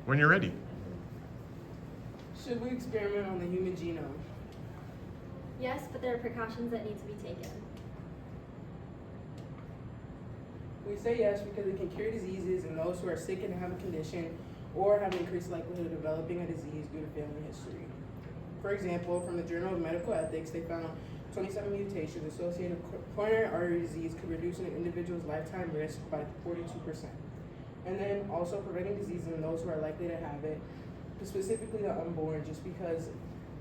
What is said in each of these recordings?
when you're ready. Should we experiment on the human genome? Yes, but there are precautions that need to be taken. We say yes because it can cure diseases in those who are sick and have a condition or have an increased likelihood of developing a disease due to family history. For example, from the Journal of Medical Ethics, they found 27 mutations associated with coronary artery disease could reduce an individual's lifetime risk by 42%. And then also preventing diseases in those who are likely to have it, specifically the unborn, just because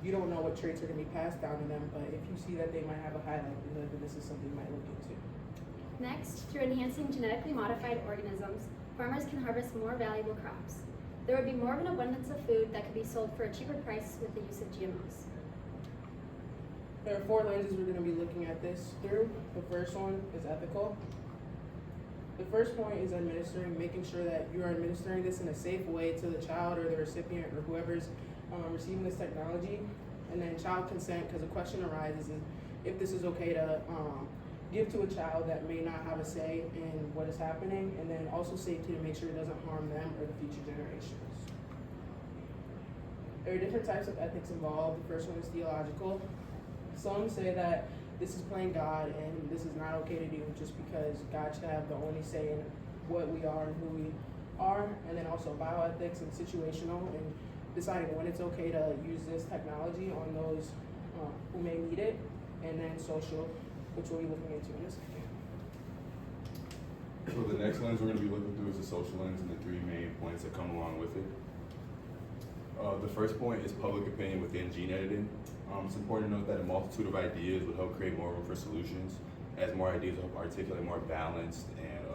you don't know what traits are going to be passed down to them, but if you see that they might have a high likelihood, then this is something you might look into. Next, through enhancing genetically modified organisms, farmers can harvest more valuable crops. There would be more of an abundance of food that could be sold for a cheaper price with the use of GMOs. There are 4 lenses we're going to be looking at this through. The first one is ethical. The first point is making sure that you are administering this in a safe way to the child or the recipient or whoever's receiving this technology. And then child consent, because the question arises is if this is okay to give to a child that may not have a say in what is happening, and then also safety to make sure it doesn't harm them or the future generations. There are different types of ethics involved. The first one is theological. Some say that this is playing God and this is not okay to do just because God should have the only say in what we are and who we are. And then also bioethics and situational and deciding when it's okay to use this technology on those who may need it. And then social, which we'll be looking into in a second. So the next lens we're going to be looking through is the social lens and the 3 main points that come along with it. The first point is public opinion within gene editing. It's important to note that a multitude of ideas would help create more room for solutions, as more ideas help articulate more balanced and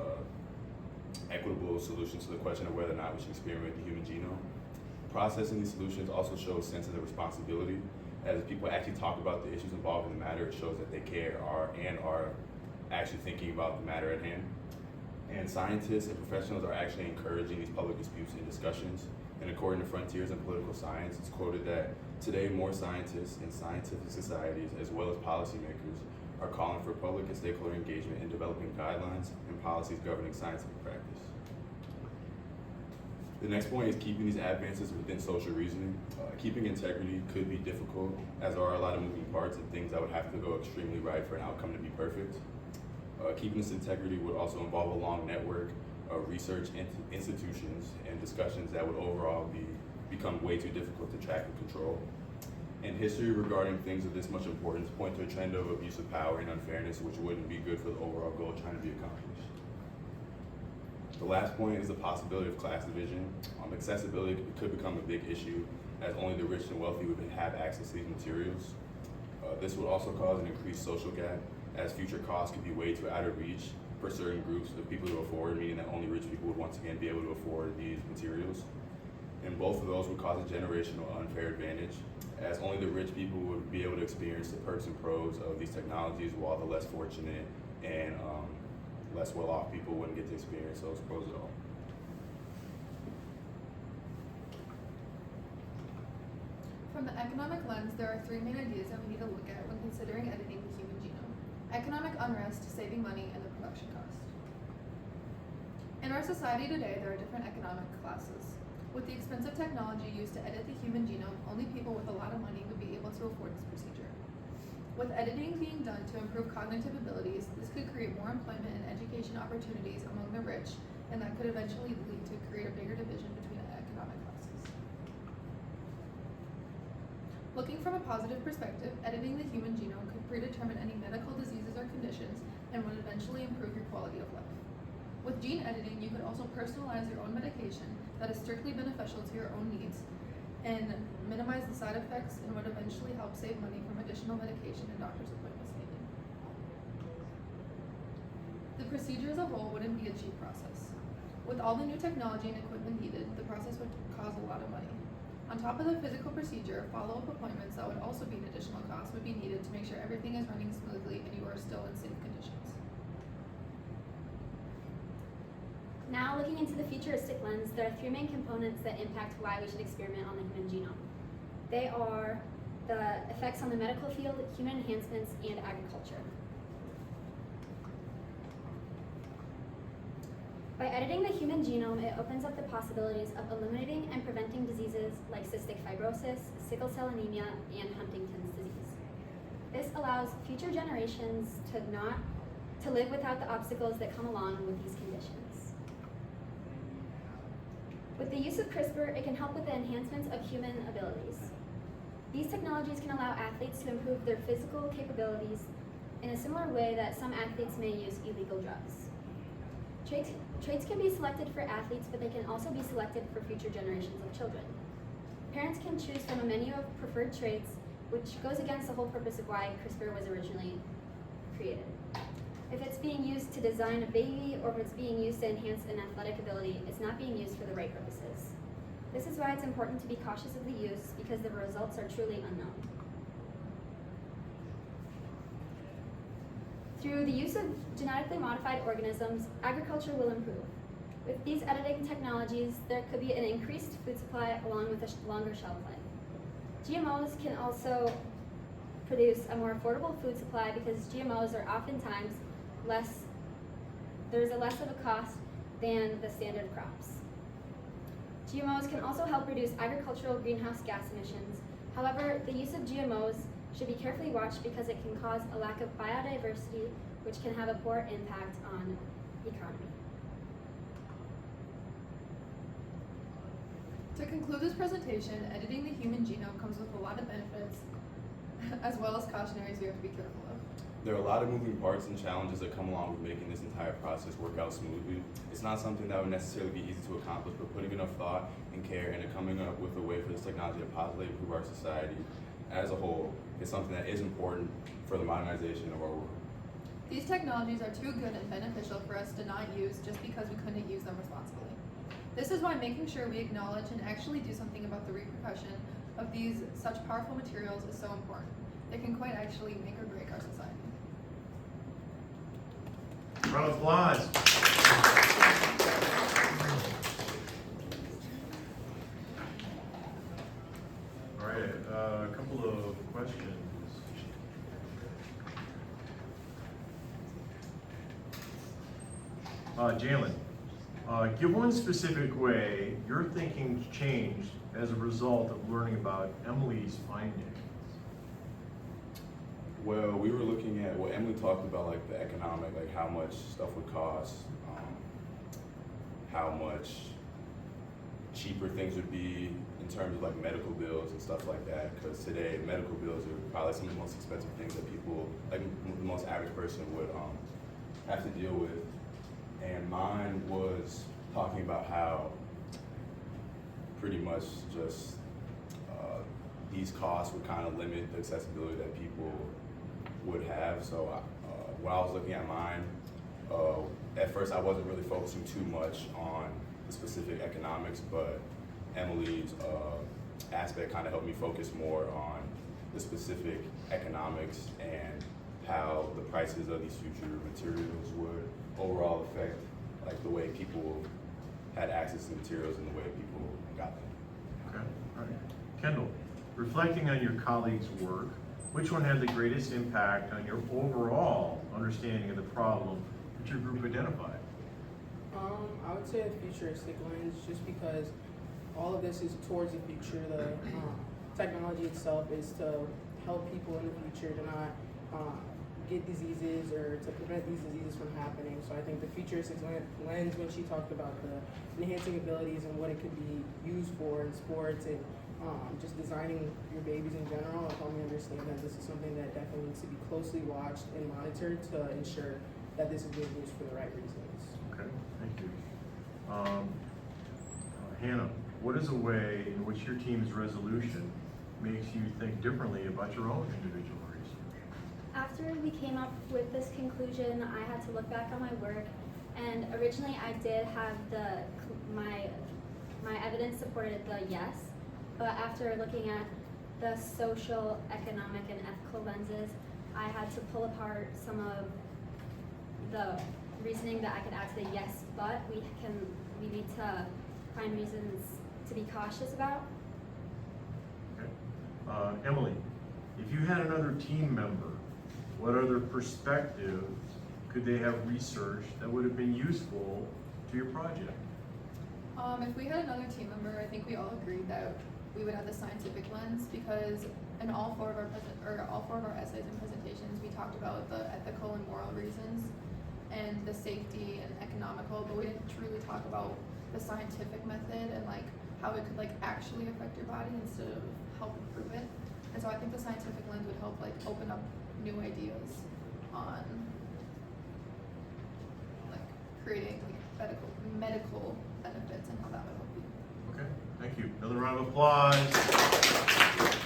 equitable solutions to the question of whether or not we should experiment with the human genome. Processing these solutions also shows senses of responsibility. As people actually talk about the issues involved in the matter, it shows that they care and are actually thinking about the matter at hand. And scientists and professionals are actually encouraging these public disputes and discussions. And according to Frontiers in Political Science, it's quoted that today more scientists and scientific societies, as well as policymakers, are calling for public and stakeholder engagement in developing guidelines and policies governing scientific practice. The next point is keeping these advances within social reasoning. Keeping integrity could be difficult, as there are a lot of moving parts and things that would have to go extremely right for an outcome to be perfect. Keeping this integrity would also involve a long network of research institutions and discussions that would overall become way too difficult to track and control. And history regarding things of this much importance point to a trend of abuse of power and unfairness, which wouldn't be good for the overall goal trying to be accomplished. The last point is the possibility of class division. Accessibility could become a big issue, as only the rich and wealthy would have access to these materials. This would also cause an increased social gap, as future costs could be way too out of reach for certain groups of people to afford, meaning that only rich people would once again be able to afford these materials. And both of those would cause a generational unfair advantage, as only the rich people would be able to experience the perks and pros of these technologies, while the less fortunate and less well-off people wouldn't get to experience those pros at all. From the economic lens, there are 3 main ideas that we need to look at when considering editing the human genome: economic unrest, saving money, and the production cost. In our society today, there are different economic classes. With the expensive technology used to edit the human genome, only people with a lot of money would be able to afford this procedure. With editing being done to improve cognitive abilities, this could create more employment and education opportunities among the rich, and that could eventually lead to create a bigger division between the economic classes. Looking from a positive perspective, editing the human genome could predetermine any medical diseases or conditions and would eventually improve your quality of life. With gene editing, you could also personalize your own medication that is strictly beneficial to your own needs and minimize the side effects, and would eventually help save money from additional medication and doctor's appointments needed. The procedure as a whole wouldn't be a cheap process. With all the new technology and equipment needed, the process would cost a lot of money. On top of the physical procedure, follow-up appointments that would also be an additional cost would be needed to make sure everything is running smoothly and you are still in safe conditions. Now, looking into the futuristic lens, there are 3 main components that impact why we should experiment on the human genome. They are the effects on the medical field, human enhancements, and agriculture. By editing the human genome, it opens up the possibilities of eliminating and preventing diseases like cystic fibrosis, sickle cell anemia, and Huntington's disease. This allows future generations to live without the obstacles that come along with these conditions. With the use of CRISPR, it can help with the enhancements of human abilities. These technologies can allow athletes to improve their physical capabilities in a similar way that some athletes may use illegal drugs. Traits can be selected for athletes, but they can also be selected for future generations of children. Parents can choose from a menu of preferred traits, which goes against the whole purpose of why CRISPR was originally created. If it's being used to design a baby or if it's being used to enhance an athletic ability, it's not being used for the right purposes. This is why it's important to be cautious of the use because the results are truly unknown. Through the use of genetically modified organisms, agriculture will improve. With these editing technologies, there could be an increased food supply along with a longer shelf life. GMOs can also produce a more affordable food supply because GMOs are oftentimes there's a less of a cost than the standard crops. GMOs can also help reduce agricultural greenhouse gas emissions. However, the use of GMOs should be carefully watched because it can cause a lack of biodiversity, which can have a poor impact on the economy. To conclude this presentation, editing the human genome comes with a lot of benefits, as well as cautionaries we have to be careful of. There are a lot of moving parts and challenges that come along with making this entire process work out smoothly. It's not something that would necessarily be easy to accomplish, but putting enough thought and care into coming up with a way for this technology to positively improve our society as a whole is something that is important for the modernization of our world. These technologies are too good and beneficial for us to not use just because we couldn't use them responsibly. This is why making sure we acknowledge and actually do something about the repercussion of these such powerful materials is so important. It can quite actually make or break our society. Round of applause. All right, a couple of questions. Jalen, give one specific way your thinking changed as a result of learning about Emily's findings. Well, we were looking at what Emily talked about, like the economic, like how much stuff would cost, how much cheaper things would be in terms of like medical bills and stuff like that. Because today, medical bills are probably some of the most expensive things that people, like the most average person would have to deal with. And mine was talking about how pretty much just these costs would kind of limit the accessibility that people would have. So when I was looking at mine, at first I wasn't really focusing too much on the specific economics, but Emily's aspect kind of helped me focus more on the specific economics and how the prices of these future materials would overall affect like the way people had access to materials and the way people got them. Okay, all right. Kendall, reflecting on your colleagues' work, which one had the greatest impact on your overall understanding of the problem that your group identified? I would say the futuristic lens, just because all of this is towards the future. The technology itself is to help people in the future to not get diseases or to prevent these diseases from happening. So I think the futuristic lens, when she talked about the enhancing abilities and what it could be used for in sports and just designing your babies in general, it helped me understand that this is something that definitely needs to be closely watched and monitored to ensure that this is being used for the right reasons. Okay, thank you. Hannah, what is a way in which your team's resolution makes you think differently about your own individual research? After we came up with this conclusion, I had to look back on my work, and originally I did have my evidence supported the yes, but after looking at the social, economic, and ethical lenses, I had to pull apart some of the reasoning that I could add to the yes, but we need to find reasons to be cautious about. Okay. Emily, if you had another team member, what other perspective could they have researched that would have been useful to your project? If we had another team member, I think we all agreed that we would add the scientific lens because in all four of our essays and presentations, we talked about the ethical and moral reasons and the safety and economical, but we didn't truly talk about the scientific method and like how it could like actually affect your body instead of help improve it. And so I think the scientific lens would help like open up new ideas on like creating like medical benefits and how that would help you. Okay, thank you. Another round of applause.